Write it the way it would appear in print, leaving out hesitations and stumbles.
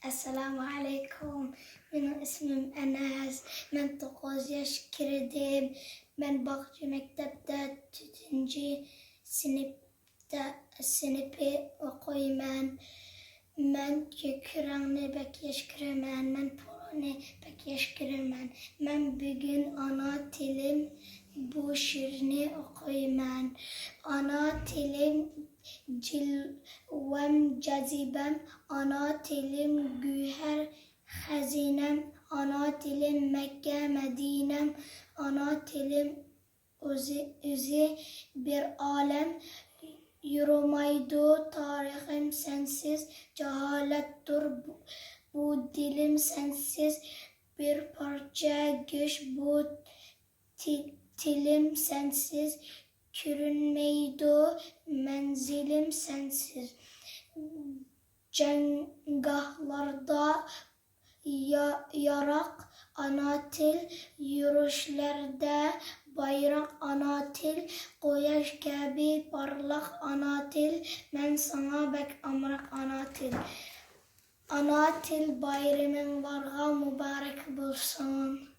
Esselamu Aleyküm. Benim ismim Enes. Ben 9 yaş kirdim. Ben Bakçı Mektep'te 4. sınıfı okuyman. Ben Kur'an'ı pek yaşkırman. Ben Kur'an'ı pek yaşkırman. Ben bugün ana dilim bu şiirini okuyman. Ana dilim cilvem cazibem, ana dilim güher hazinem, ana dilim Mekke Medinem, ana dilim özü bir alem. Yürümaydı tarihim sensiz, cehalettir bu dilim sensiz. Bir parça güç bu dilim sensiz. Görünmeydi menzilim sensiz. Cengahlarda yarak ana dil, yürüyüşlerde bayrak ana dil, güneş gibi parlak ana dil, ben sana bek amrak ana dil. Ana dil bayramın varga mübarek bulsun.